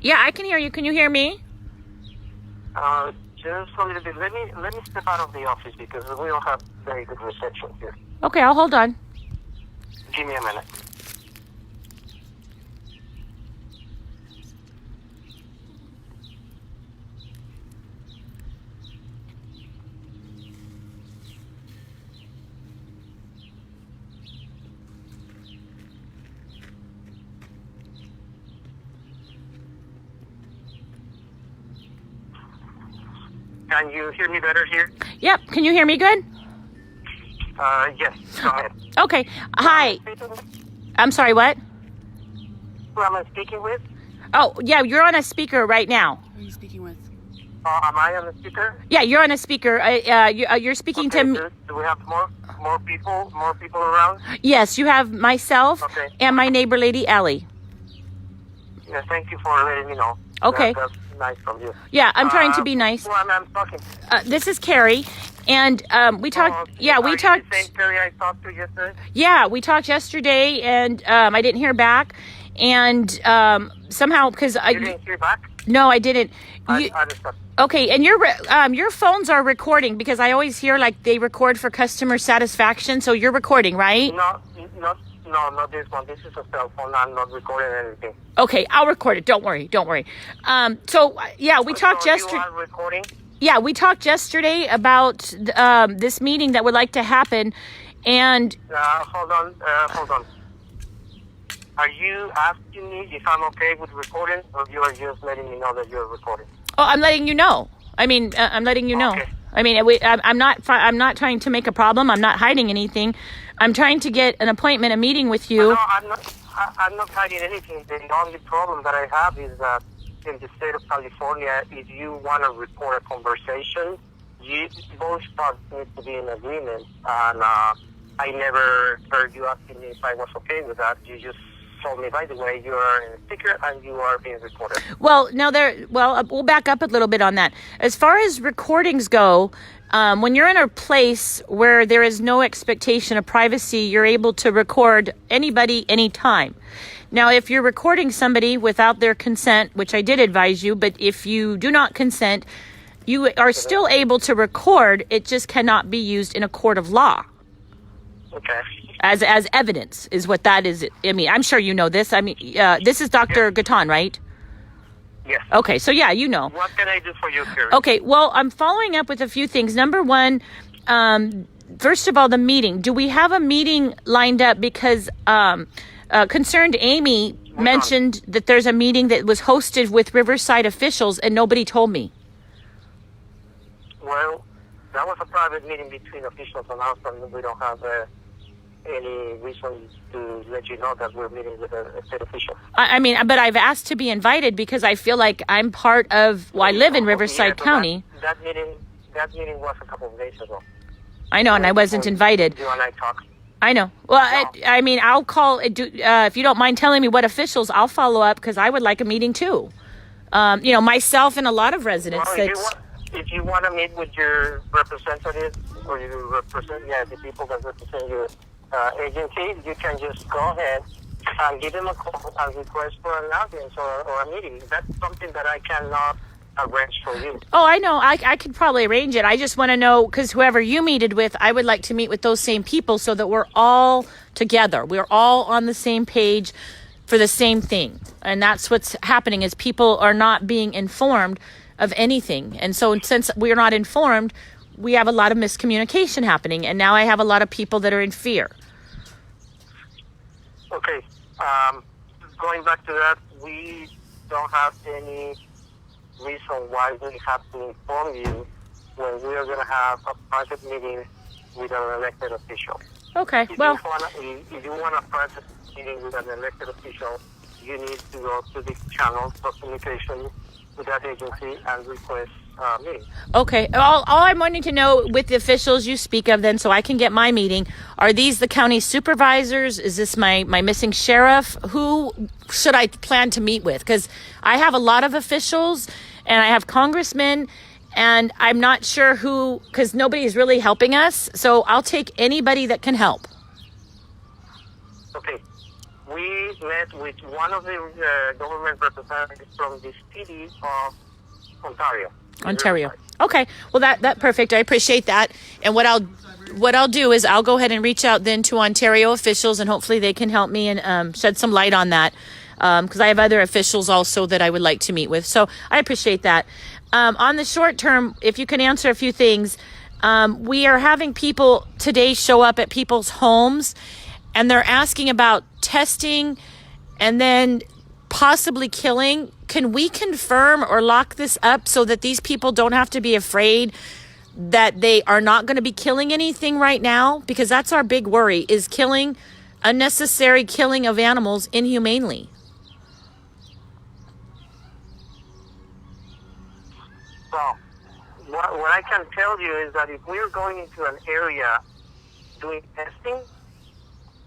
Yeah, I can hear you. Can you hear me? Just a little bit. Let me step out of the office because we don't have very good reception here. Okay, I'll hold on. Give me a minute. Can you hear me better here? Yep. Can you hear me good? Yes. Go ahead. Okay. Hi. I'm sorry, what? Who am I speaking with? Oh, yeah, you're on a speaker right now. Who are you speaking with? Am I on the speaker? Yeah, you're on a speaker. You're speaking to me. Do we have more people around? Yes, you have myself and my neighbor lady, Ellie. Yeah, thank you for letting me know. Okay. That's nice from you. Yeah, I'm trying to be nice. Who am I talking? This is Carrie, and we talked. Yeah, we talked. The same Carrie I talked to yesterday? Yeah, we talked yesterday, and I didn't hear back, and somehow because You didn't hear back? No, I didn't. I understand. Okay, and your phones are recording because I always hear like they record for customer satisfaction. So you're recording, right? No, not this one. This is a cell phone. I'm not recording anything. Okay, I'll record it. Don't worry. So yeah, we talked yesterday. You are recording? Yeah, we talked yesterday about this meeting that would like to happen, and Hold on. Are you asking me if I'm okay with recording, or you are just letting me know that you're recording? oh, I'm letting you know. I'm letting you know. Okay. I mean, I'm not trying to make a problem. I'm not hiding anything. I'm trying to get an appointment, a meeting with you. No, I'm not hiding anything. The only problem that I have is that in the state of California, if you want to report a conversation, both parts need to be in agreement. And I never heard you asking me if I was okay with that. You just told me, by the way, you are in a speaker and you are being recorded. Well, we'll back up a little bit on that. As far as recordings go, when you're in a place where there is no expectation of privacy, you're able to record anybody anytime. Now, if you're recording somebody without their consent, which I did advise you, but if you do not consent, you are still able to record. It just cannot be used in a court of law. Okay. As evidence is what that is. I mean, I'm sure you know this. I mean, this is Dr. Gatan, right? Yes. Okay, so yeah, you know. What can I do for you, Carrie? Okay, well, I'm following up with a few things. Number one, first of all, the meeting. Do we have a meeting lined up? Because Concerned Amy mentioned that there's a meeting that was hosted with Riverside officials and nobody told me. Well, that was a private meeting between officials and us, and we don't have any reason to let you know that we're meeting with a state official. I mean, but I've asked to be invited because I feel like I'm part of, I live in Riverside County. That meeting was a couple of days ago. I know, and I wasn't invited. You and I talked. I know. Well, I mean, I'll call, if you don't mind telling me what officials, I'll follow up because I would like a meeting too. Myself and a lot of residents. Well, if you want to meet with your representative or the people that represent your agency, you can just go ahead and give them a call and request for an audience or a meeting. That's something that I cannot arrange for you. Oh, I know. I could probably arrange it. I just want to know, because whoever you meted with, I would like to meet with those same people so that we're all together. We're all on the same page for the same thing. And that's what's happening is people are not being informed of anything. And so since we're not informed, we have a lot of miscommunication happening. And now I have a lot of people that are in fear. Okay. Going back to that, we don't have any reason why we have to inform you when we are going to have a private meeting with an elected official. Okay, If you want a private meeting with an elected official, you need to go to the channels of communication with that agency and request a meeting. Okay, all I'm wanting to know with the officials you speak of then, so I can get my meeting, are these the county supervisors? Is this my missing sheriff? Who should I plan to meet with? Because I have a lot of officials and I have congressmen, and I'm not sure who, because nobody's really helping us. So I'll take anybody that can help. Okay. we met with one of the government representatives from the city of Ontario. Okay. Well, that perfect. I appreciate that. And what I'll do is I'll go ahead and reach out then to Ontario officials, and hopefully they can help me and shed some light on that, because I have other officials also that I would like to meet with. So I appreciate that. On the short term, if you can answer a few things, we are having people today show up at people's homes, and they're asking about testing and then possibly killing. Can we confirm or lock this up so that these people don't have to be afraid that they are not going to be killing anything right now? Because that's our big worry, is unnecessary killing of animals inhumanely. So, what I can tell you is that if we're going into an area doing testing,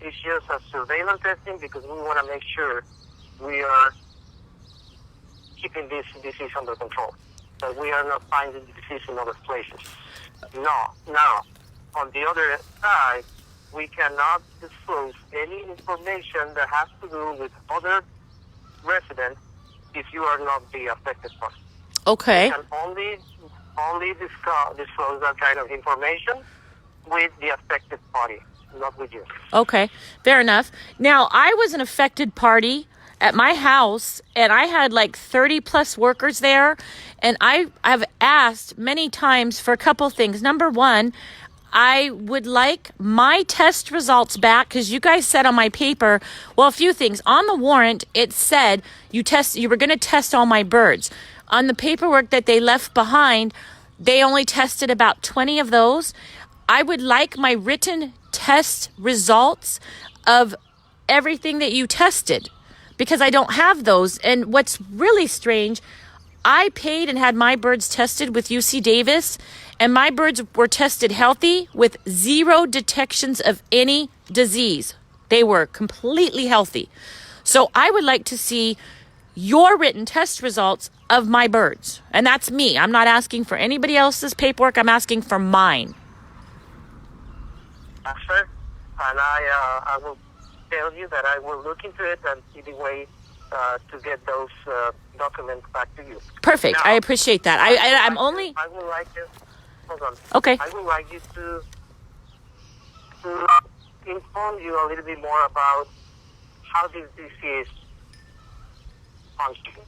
it's just a surveillance testing, because we want to make sure we are keeping this disease under control, that we are not finding the disease in other places. No. Now, on the other side, we cannot disclose any information that has to do with other residents if you are not the affected person. Okay. We can only disclose that kind of information with the affected party, not with you. Okay, fair enough. Now, I was an affected party at my house, and I had like 30 plus workers there, and I've asked many times for a couple things. Number one, I would like my test results back, because you guys said on my paper, well, a few things. On the warrant, it said you were going to test all my birds. On the paperwork that they left behind, they only tested about 20 of those. I would like my written test results of everything that you tested, because I don't have those. And what's really strange, I paid and had my birds tested with UC Davis, and my birds were tested healthy with 0 detections of any disease. They were completely healthy. So I would like to see your written test results of my birds. And that's me. I'm not asking for anybody else's paperwork. I'm asking for mine. Sure. And I will tell you that I will look into it and see the way to get those documents back to you. Perfect. Now, I appreciate that. I would like you. Hold on. Okay. I would like you to inform you a little bit more about how this disease functions,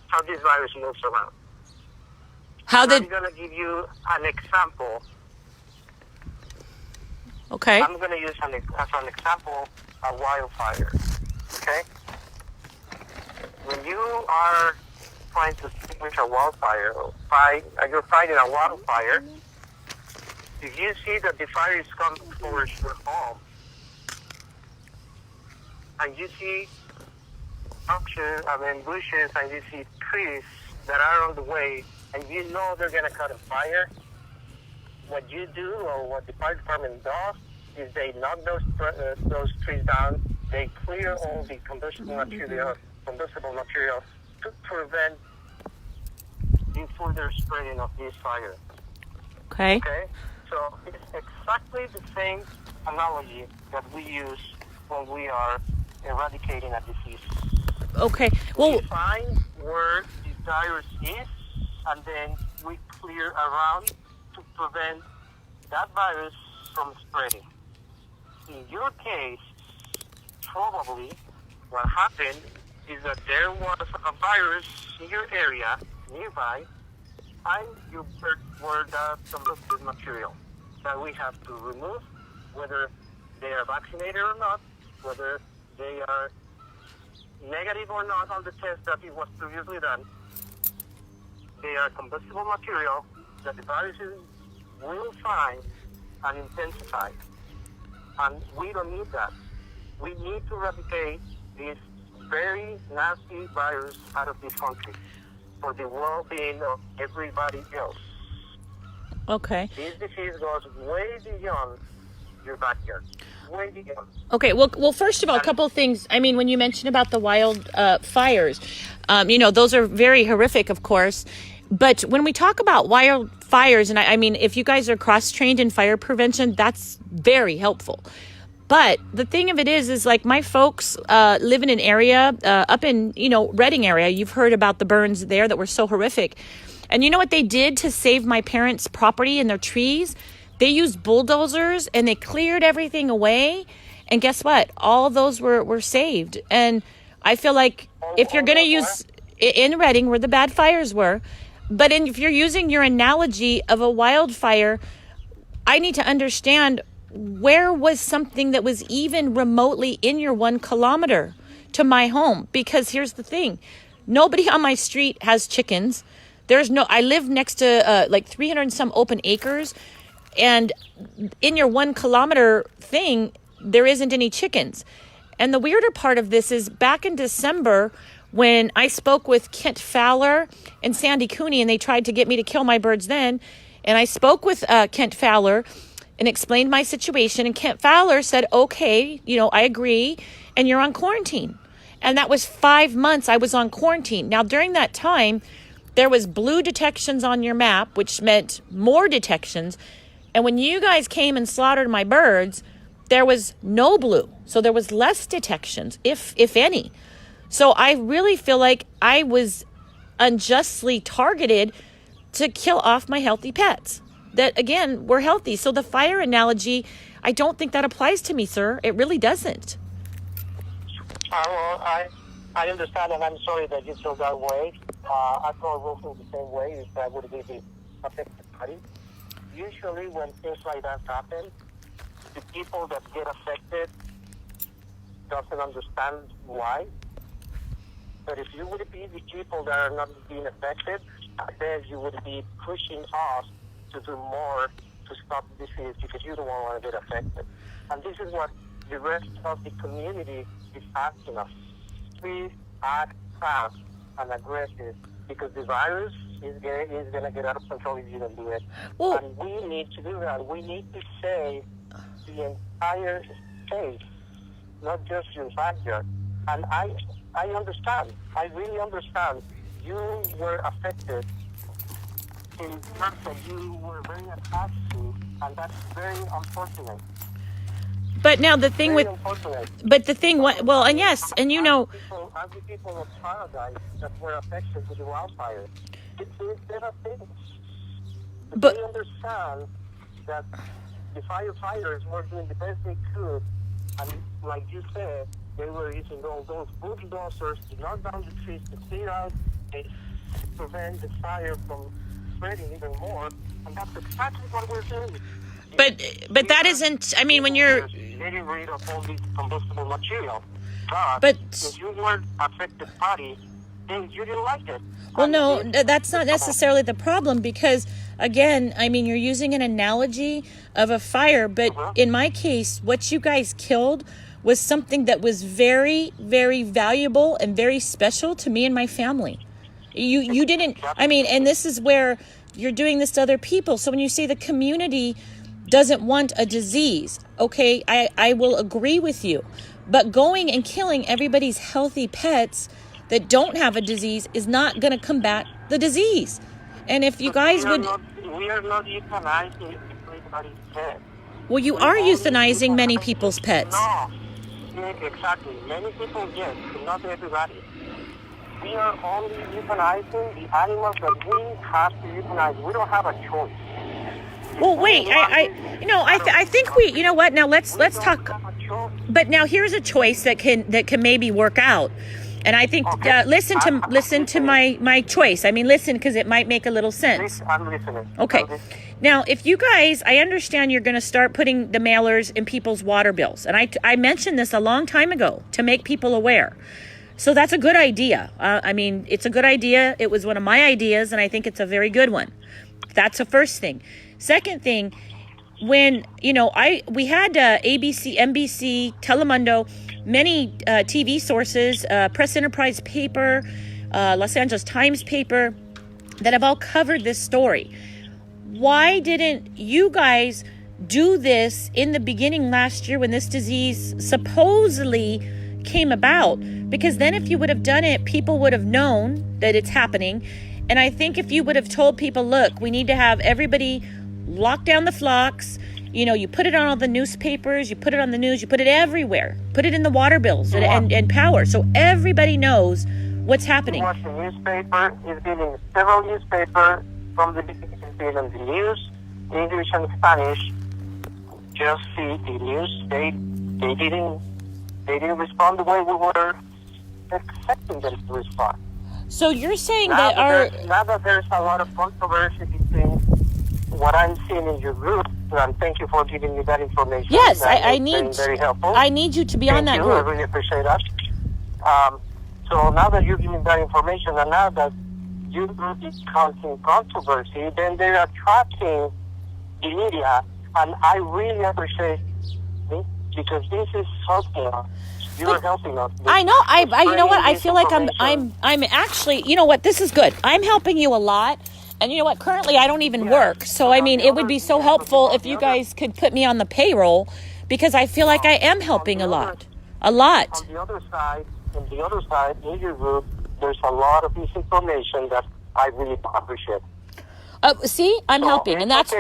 how this virus moves around. I'm going to give you an example. Okay. I'm going to use as an example a wildfire. Okay? When you are trying to extinguish a wildfire, you're fighting a wildfire, if you see that the fire is coming towards your home, and you see bushes, and you see trees that are on the way, and you know they're going to catch a fire, what you do, or what the fire department does, is they knock those trees down. They clear all the combustible material to prevent the further spreading of this fire. Okay. Okay? So it's exactly the same analogy that we use when we are eradicating a disease. Okay. Well, we find where the virus is, and then we clear around to prevent that virus from spreading. In your case, probably what happened is that there was a virus in your area nearby, and you were the combustible material that we have to remove, whether they are vaccinated or not, whether they are negative or not on the test that it was previously done. They are combustible material that the viruses will find and intensify. And we don't need that. We need to eradicate this very nasty virus out of this country for the well-being of everybody else. okay. This disease goes way beyond your backyard. Way beyond. Okay. Well, first of all, a couple of things. I mean, when you mentioned about the wild fires, those are very horrific, of course. But when we talk about wildfires, and I mean, if you guys are cross-trained in fire prevention, that's very helpful. But the thing of it is like my folks live in an area up in, Redding area. You've heard about the burns there that were so horrific. And you know what they did to save my parents' property and their trees? They used bulldozers and they cleared everything away. And guess what? All those were saved. And I feel like if you're going to use in Redding where the bad fires were, but if you're using your analogy of a wildfire, I need to understand where was something that was even remotely in your 1 kilometer to my home? Because here's the thing. Nobody on my street has chickens. I live next to like 300 and some open acres. And in your 1 kilometer thing, there isn't any chickens. And the weirder part of this is back in December when I spoke with Kent Fowler and Sandy Cooney and they tried to get me to kill my birds then. And I spoke with Kent Fowler and explained my situation. And Kent Fowler said, okay, I agree. And you're on quarantine. And that was 5 months I was on quarantine. Now, during that time, there was blue detections on your map, which meant more detections. And when you guys came and slaughtered my birds, there was no blue. So there was less detections, if any. So I really feel like I was unjustly targeted to kill off my healthy pets that, again, were healthy. So the fire analogy, I don't think that applies to me, sir. It really doesn't. Well, I understand, and I'm sorry that you feel that way. I probably will feel the same way if I would be the affected party. Usually when things like that happen, the people that get affected doesn't understand why. But if you would be the people that are not being affected, then you would be pushing us to do more to stop the disease because you don't want to get affected. And this is what the rest of the community is asking us. Please act fast and aggressive because the virus is going to get out of control if you don't do it. Well, and we need to do that. We need to save the entire state, not just your backyard. And I understand. I really understand. You were affected in terms that you were very attached to, and that's very unfortunate. But now the thing Very with, unfortunate. but the thing, well, and yes, and As the people of Paradise that were affected with the wildfire, it's devastating. But they understand that the firefighters were doing the best they could, and like you said, they were using all those bulldozers to knock down the trees to clear out and prevent the fire from spreading even more, and that's exactly what we're doing. But that isn't, I mean, when you're getting rid of all this combustible material. But if you weren't affected party, then you didn't like it. well, no, that's not necessarily the problem because, again, I mean, you're using an analogy of a fire, but in my case, what you guys killed was something that was very, very valuable and very special to me and my family. You didn't, I mean, and this is where you're doing this to other people. So when you say the community doesn't want a disease, okay, I will agree with you. But going and killing everybody's healthy pets that don't have a disease is not going to combat the disease. And if you guys would... We are not euthanizing everybody's pet. Well, you are euthanizing many people's pets. No, exactly. Many people, yes, but not everybody. We are only euthanizing the animals that we have to euthanize. We don't have a choice. Well, wait, I think we, you know what? Now let's talk. But now here's a choice that can maybe work out. And I think listen to my choice. I mean, listen, because it might make a little sense. I'm listening. Okay. Now, if you guys, I understand you're going to start putting the mailers in people's water bills. And I mentioned this a long time ago to make people aware. So that's a good idea. I mean, it's a good idea. It was one of my ideas, and I think it's a very good one. That's the first thing. Second thing, when, we had ABC, NBC, Telemundo, many TV sources, Press Enterprise paper, Los Angeles Times paper, that have all covered this story. Why didn't you guys do this in the beginning last year when this disease supposedly came about? Because then if you would have done it, people would have known that it's happening. And I think if you would have told people, look, we need to have everybody lock down the flocks You put it on all the newspapers, you put it on the news, you put it everywhere. Put it in the water bills and power, so everybody knows what's happening. Watch the newspaper. It's been in several newspapers from the beginning. It's been on the news, English and Spanish. Just see the news. They didn't respond the way we were expecting them to respond. So you're saying now that there's a lot of controversy between what I'm seeing in your group, and thank you for giving me that information. Yes, I need very helpful. I need you to be on that Thank you. group. I really appreciate that. So now that you're giving that information, and now that you group is causing controversy, then they're attracting the media, and I really appreciate it because this is helping us. You're helping us. I know. I you know what? I feel like I'm actually, you know what? This is good. I'm helping you a lot. And you know what? Currently, I don't even work. So, I mean, it would be so helpful if you guys could put me on the payroll because I feel like I am helping a lot. A lot. On the other side, in your group, there's a lot of misinformation that I really appreciate. See, I'm helping. And that's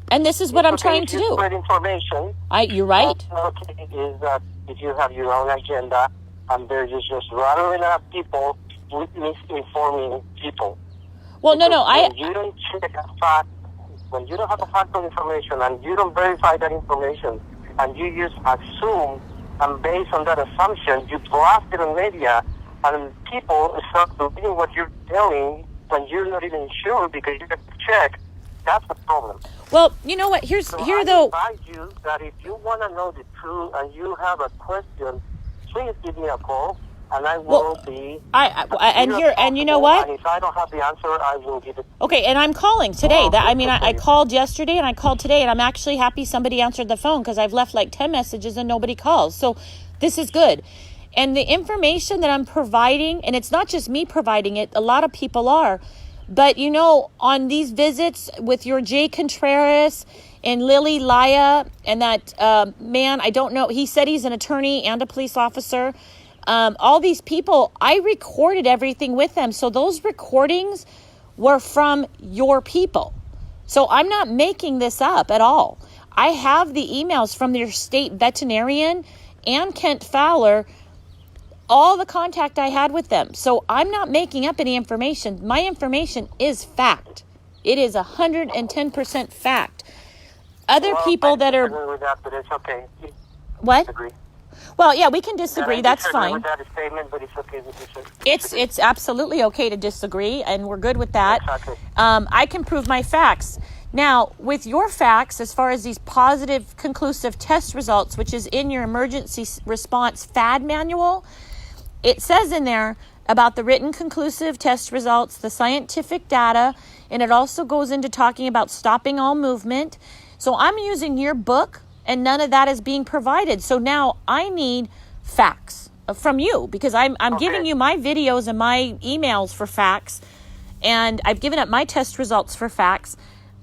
and this is what I'm trying to do. Spread information. You're right. Is that if you have your own agenda and they're just rattling up people with misinforming people. Well, no. When you don't check a fact, when you don't have a factual information and you don't verify that information and you just assume and based on that assumption you blast it on media and people start believing what you're telling when you're not even sure because you have to check. That's the problem. Well, you know what? I advise you that if you want to know the truth and you have a question, please give me a call, and I will be. And you know what? And if I don't have the answer, I will give it. Okay, and I'm calling today. I called yesterday and I called today, and I'm actually happy somebody answered the phone because I've left like 10 messages and nobody calls. So this is good. And the information that I'm providing, and it's not just me providing it, a lot of people are. But, on these visits with your Jay Contreras and Lily Laya and that man, I don't know, he said he's an attorney and a police officer. All these people, I recorded everything with them. So those recordings were from your people. So I'm not making this up at all. I have the emails from their state veterinarian and Kent Fowler, all the contact I had with them. So I'm not making up any information. My information is fact. It is 110% fact. Other people that are... With that, but it's okay. What? Disagree. Well, yeah, we can disagree. That's fine. With that statement, but it's okay. It's absolutely okay to disagree, and we're good with that. Exactly. I can prove my facts. Now, with your facts, as far as these positive conclusive test results, which is in your emergency response FAD manual, it says in there about the written conclusive test results, the scientific data, and it also goes into talking about stopping all movement. So I'm using your book, and none of that is being provided. So now I need facts from you because I'm giving you my videos and my emails for facts, and I've given up my test results for facts.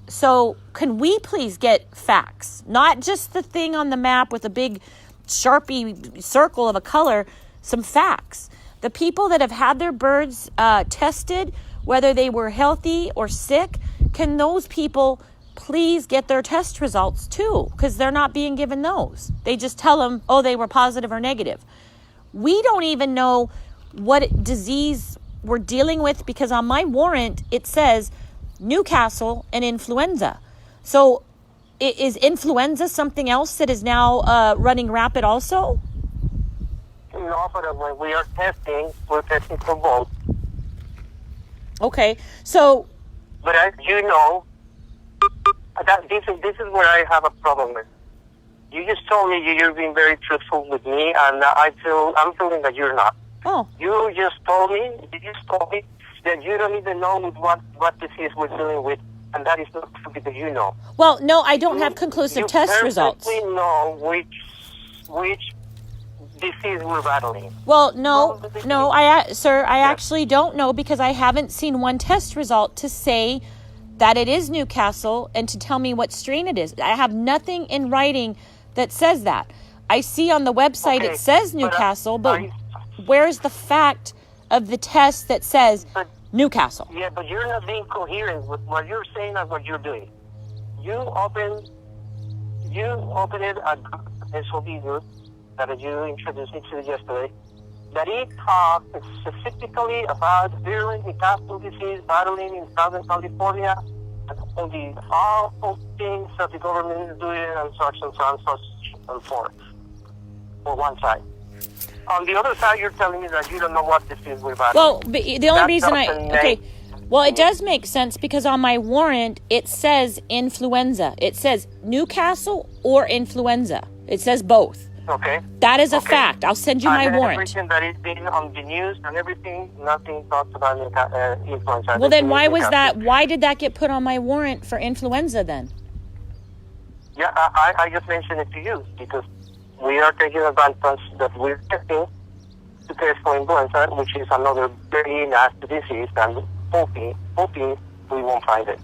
So can we please get facts? Not just the thing on the map with a big Sharpie circle of a color, some facts. The people that have had their birds tested, whether they were healthy or sick, can those people please get their test results too? Because they're not being given those. They just tell them, they were positive or negative. We don't even know what disease we're dealing with because on my warrant, it says Newcastle and influenza. So is influenza something else that is now running rapid also? No, but when we are testing, we're testing for both. Okay, so... But as you know, this is where I have a problem with. You just told me you're being very truthful with me, and I'm feeling that you're not. Oh. You just told me that you don't even know what disease we're dealing with, and that is not true because you know. Well, no, I don't have conclusive test results. You perfectly know which disease we're battling. Well, no, I actually don't know because I haven't seen one test result to say that it is Newcastle and to tell me what strain it is. I have nothing in writing that says that. I see on the website it says Newcastle, but where's the fact of the test that says Newcastle? Yeah, but you're not being coherent with what you're saying and what you're doing. you open it at SOB group that you introduced me to yesterday, that it talks specifically about virulent Newcastle disease battling in Southern California and all the awful things that the government is doing and such and so on and so forth. For one side. On the other side, you're telling me that you don't know what this is we're battling. Well, the only reason well, it does make sense because on my warrant, it says influenza. It says Newcastle or influenza. It says both. Okay. That is a fact. I'll send you my warrant. Everything that is being on the news and everything, nothing talks about influenza. Well, then why was that? Why did that get put on my warrant for influenza then? Yeah, I just mentioned it to you because we are taking advantage that we're testing to test for influenza, which is another very nasty disease, and hoping we won't find it.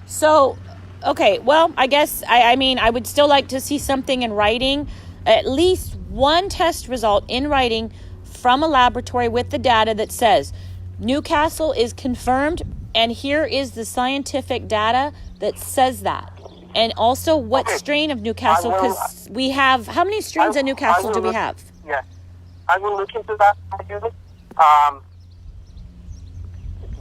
So, okay, well, I guess, I mean, I would still like to see something in writing, at least one test result in writing from a laboratory with the data that says Newcastle is confirmed, and here is the scientific data that says that. And also what strain of Newcastle, because we have, how many strains of Newcastle do we have? Yeah, I will look into that.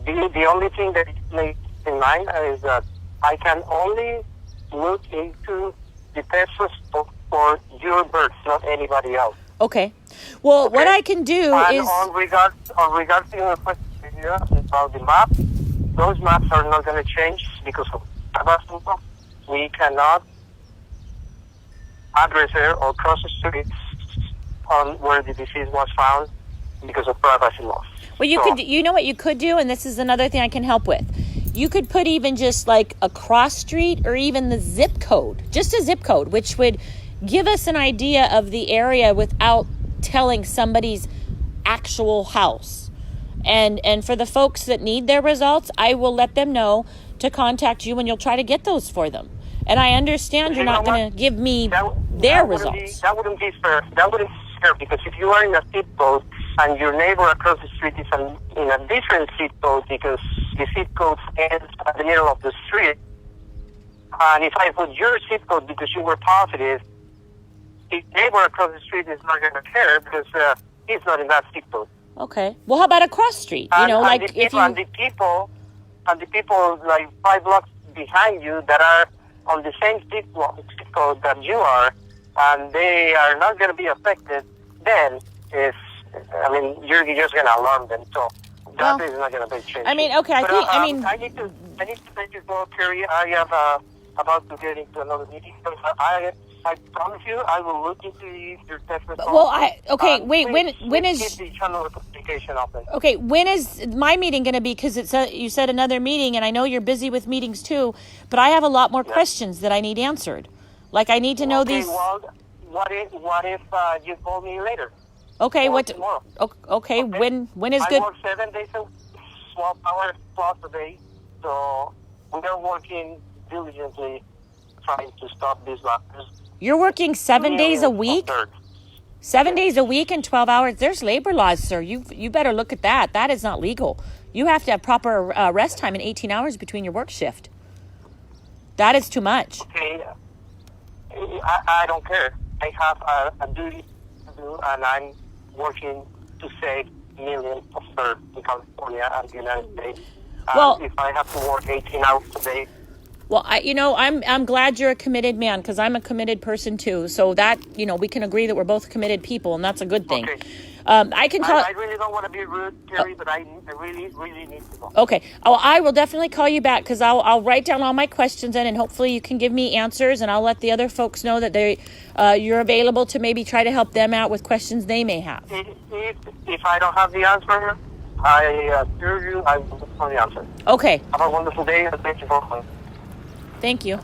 The only thing that it makes in mind is that I can only look into the test result for your birds, not anybody else. Okay. Well, what I can do is... On regards to your question about the map, those maps are not going to change because of Tabasco. We cannot address it or cross the streets on where the disease was found because of privacy laws. Well, you know what you could do, and this is another thing I can help with. You could put even just like a cross street or even the zip code, just a zip code, which would give us an idea of the area without telling somebody's actual house. And for the folks that need their results, I will let them know to contact you and you'll try to get those for them. And I understand you're not going to give me their results. That wouldn't be fair. That wouldn't be fair because if you are in a zip code and your neighbor across the street is in a different zip code because the zip code ends at the middle of the street, and if I put your zip code because you were positive, the neighbor across the street is not going to care because he's not in that zip code. Okay. Well, how about a cross street? You know, like if you... And the people like 5 blocks behind you that are on the same zip code that you are, and they are not going to be affected, then you're just going to alarm them. So that is not going to be changed. I mean, okay, I need to let you go, Terry. I am about to get into another meeting. But I promise you, I will look into your test results. Well, when is keep the channel notification open? Okay, when is my meeting going to be? Because you said another meeting, and I know you're busy with meetings too. But I have a lot more questions that I need answered. Like I need to know these. Well, what if you call me later? Okay, tomorrow? Okay, when is good? I work 7 days, 12 hours plus a day. So we are working diligently trying to stop these lapses. You're working 7 days a week? 7 days a week and 12 hours? There's labor laws, sir. You better look at that. That is not legal. You have to have proper rest time and 18 hours between your work shift. That is too much. Okay. I don't care. I have a duty to do, and I'm working to save millions of birds in California and the United States. Well, if I have to work 18 hours a day. Well, I'm glad you're a committed man because I'm a committed person too. So that, we can agree that we're both committed people, and that's a good thing. Okay. I really don't want to be rude, Terry, but I really, really need to go. Okay. Oh, I will definitely call you back because I'll write down all my questions in, and hopefully you can give me answers, and I'll let the other folks know that you're available to maybe try to help them out with questions they may have. If I don't have the answer, I assure you I will look for the answer. Okay. Have a wonderful day, and thank you for calling. Thank you.